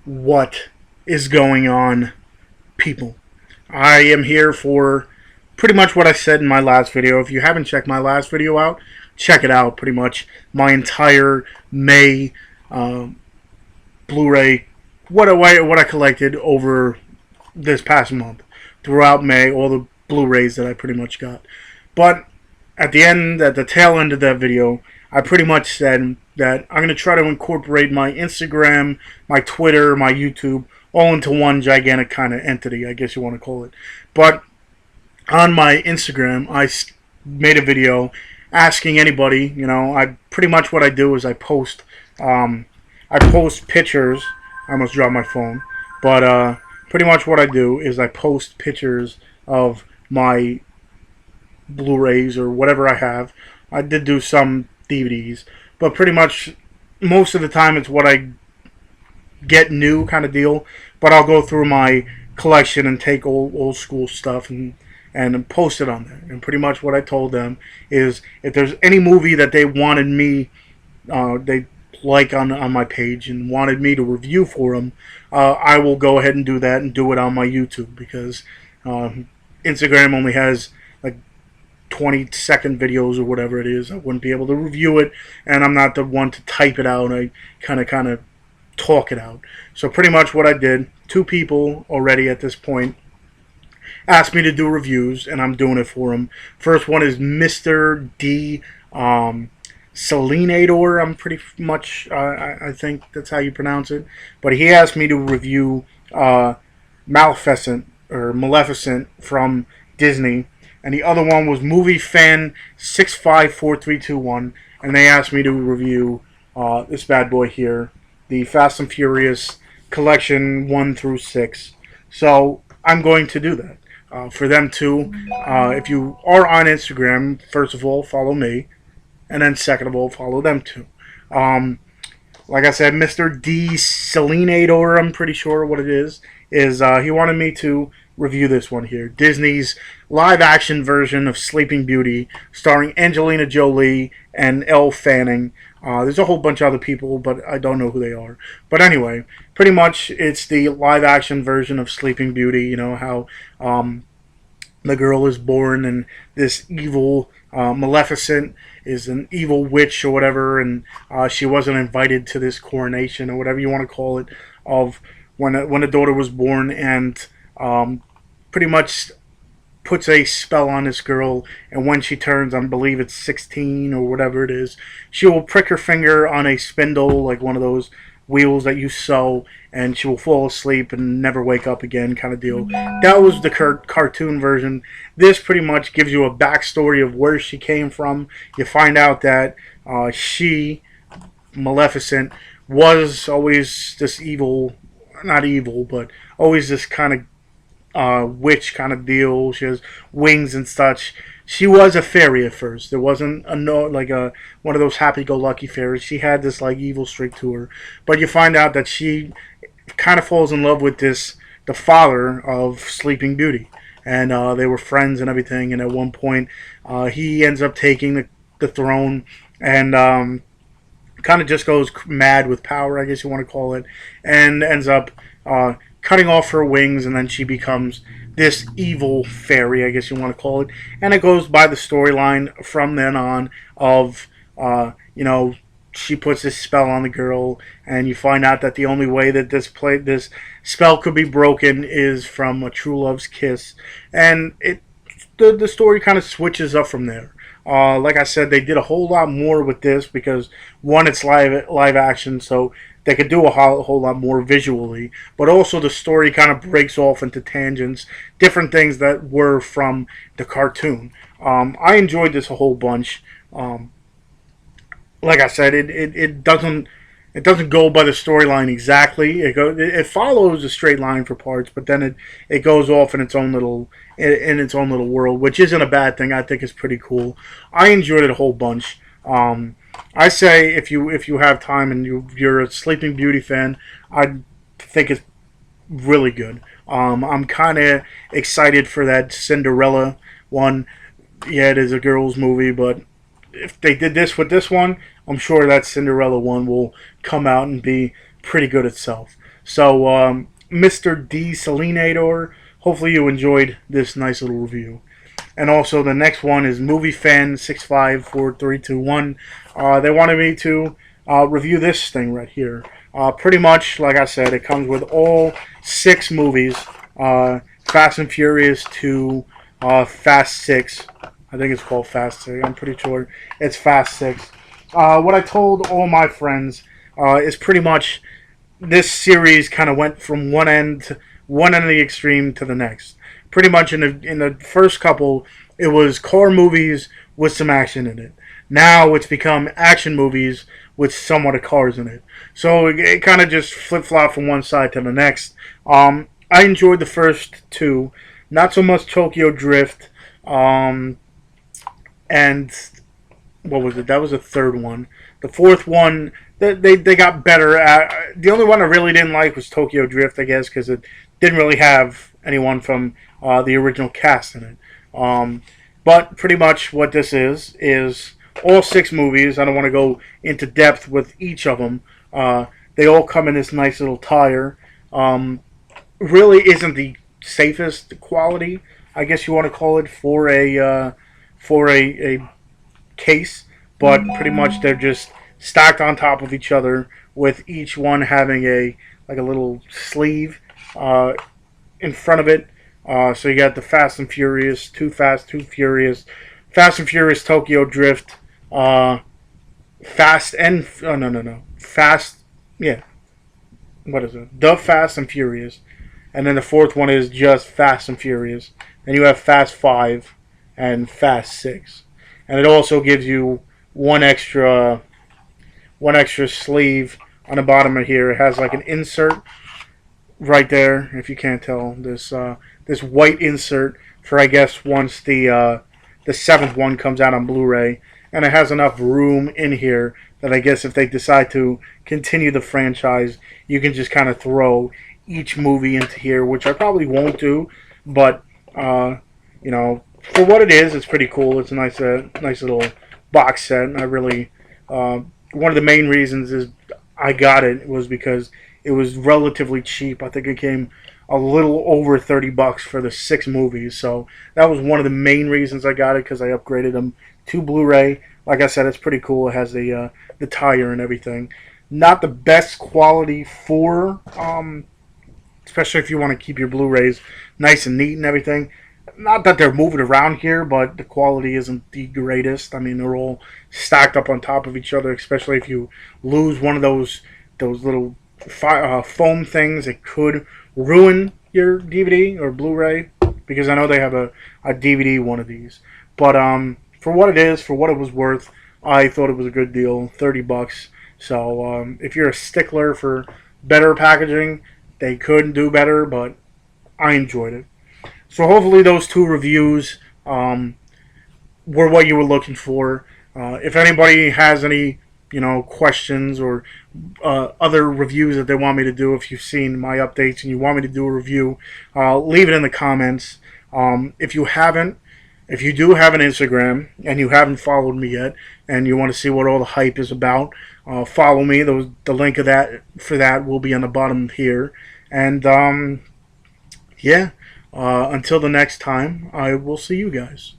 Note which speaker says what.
Speaker 1: What is going on, people? I am here for pretty much what I said in my last video. If you haven't checked my last video out, check it out. Pretty much my entire May Blu-ray, what I collected over this past month. Throughout May, all the Blu-rays that I pretty much got. But at the tail end of that video, I pretty much said that I'm going to try to incorporate my Instagram, my Twitter, my YouTube, all into one gigantic kind of entity, I guess you want to call it. But on my Instagram, I made a video asking anybody, I pretty much what I do is I post pictures. I almost dropped my phone. But pretty much what I do is I post pictures of my Blu-rays or whatever I have. I did do some DVDs, but pretty much most of the time it's what I get new kind of deal. But I'll go through my collection and take old school stuff and post it on there. And pretty much what I told them is if there's any movie that they wanted me, they like on my page and wanted me to review for them, I will go ahead and do that and do it on my YouTube because Instagram only has like 20-second videos or whatever it is. I wouldn't be able to review it, and I'm not the one to type it out. I kind of talk it out. So pretty much what I did, 2 people already at this point asked me to do reviews, and I'm doing it for them. First one is Mr. D. Selenador, I'm pretty much, I think that's how you pronounce it. But he asked me to review Maleficent from Disney. And the other one was Movie Fan 654321, and they asked me to review this bad boy here, the Fast and Furious Collection 1 through 6. So I'm going to do that for them too. If you are on Instagram, first of all, follow me, and then second of all, follow them too. Like I said, Mr. D. Selenador, I'm pretty sure what it is he wanted me to review this one here. Disney's live-action version of Sleeping Beauty, starring Angelina Jolie and Elle Fanning. There's a whole bunch of other people, but I don't know who they are. But anyway, pretty much it's the live-action version of Sleeping Beauty. You know, how the girl is born and this evil Maleficent is an evil witch or whatever, and she wasn't invited to this coronation or whatever you want to call it of when the daughter was born, and pretty much puts a spell on this girl, and when she turns, I believe it's 16 or whatever it is, she will prick her finger on a spindle, like one of those wheels that you sew, and she will fall asleep and never wake up again, kind of deal. That was the cartoon version. This pretty much gives you a backstory of where she came from. You find out that she, Maleficent, was always this evil, not evil, but always this kind of witch kind of deal. She has wings and such. She was a fairy at first. There wasn't one of those happy-go-lucky fairies. She had this like evil streak to her. But you find out that she kind of falls in love with the father of Sleeping Beauty, and they were friends and everything. And at one point, he ends up taking the throne and kind of just goes mad with power, I guess you want to call it, and ends up cutting off her wings, and then she becomes this evil fairy, I guess you want to call it. And it goes by the storyline from then on of, she puts this spell on the girl, and you find out that the only way that this spell could be broken is from a true love's kiss. And the story kind of switches up from there. Like I said, they did a whole lot more with this because, one, it's live action, so they could do a whole lot more visually, but also the story kind of breaks off into tangents, different things that were from the cartoon. I enjoyed this a whole bunch. Like I said, it doesn't go by the storyline exactly. It follows a straight line for parts, but then it goes off in its own little world, which isn't a bad thing. I think it's pretty cool. I enjoyed it a whole bunch. I say if you have time and you're a Sleeping Beauty fan, I think it's really good. I'm kind of excited for that Cinderella one. Yeah, it is a girls' movie, but if they did this with this one, I'm sure that Cinderella one will come out and be pretty good itself. So, Mr. Desalinator, hopefully you enjoyed this nice little review. And also the next one is Movie Fan 654321. They wanted me to review this thing right here. Pretty much, like I said, it comes with all 6 movies. Fast and Furious to Fast 6. I think it's called Fast 6. I'm pretty sure it's Fast 6. What I told all my friends is pretty much this series kind of went from one end of the extreme to the next. Pretty much in the first couple, it was car movies with some action in it. Now it's become action movies with somewhat of cars in it. So it kind of just flip flop from one side to the next. I enjoyed the first 2, not so much Tokyo Drift, and what was it? That was the third one. The fourth one, they got better. The only one I really didn't like was Tokyo Drift, I guess, because it didn't really have anyone from the original cast in it. But pretty much what this is all 6 movies. I don't want to go into depth with each of them. They all come in this nice little tire. Really isn't the safest quality, I guess you want to call it, for a case, but pretty much they're just stacked on top of each other, with each one having a little sleeve in front of it. So you got the Fast and Furious, Too Fast, Too Furious, Fast and Furious Tokyo Drift, Fast and no, Fast, yeah. What is it? The Fast and Furious, and then the fourth one is just Fast and Furious. And you have Fast 5 and Fast 6, and it also gives you one extra sleeve on the bottom of here. It has like an insert right there, if you can't tell, this white insert for, I guess, once the 7th one comes out on Blu-ray, and it has enough room in here that I guess if they decide to continue the franchise, you can just kind of throw each movie into here, which I probably won't do, but for what it is, it's pretty cool. It's a nice little box set, and I really one of the main reasons is I got it was because it was relatively cheap. I think it came a little over $30 for the 6 movies, so that was one of the main reasons I got it, because I upgraded them to Blu-ray. Like I said, it's pretty cool. It has the tire and everything. Not the best quality for, especially if you want to keep your Blu-rays nice and neat and everything. Not that they're moving around here, but the quality isn't the greatest. I mean, they're all stacked up on top of each other, especially if you lose one of those little foam things. It could ruin your DVD or Blu-ray, because I know they have a DVD one of these. But for what it is, for what it was worth, I thought it was a good deal, $30. So if you're a stickler for better packaging, they could do better, but I enjoyed it. So hopefully those 2 reviews were what you were looking for. If anybody has any questions or other reviews that they want me to do, if you've seen my updates and you want me to do a review, leave it in the comments. If you do have an Instagram and you haven't followed me yet, and you want to see what all the hype is about, follow me. The link of that will be on the bottom here. And until the next time, I will see you guys.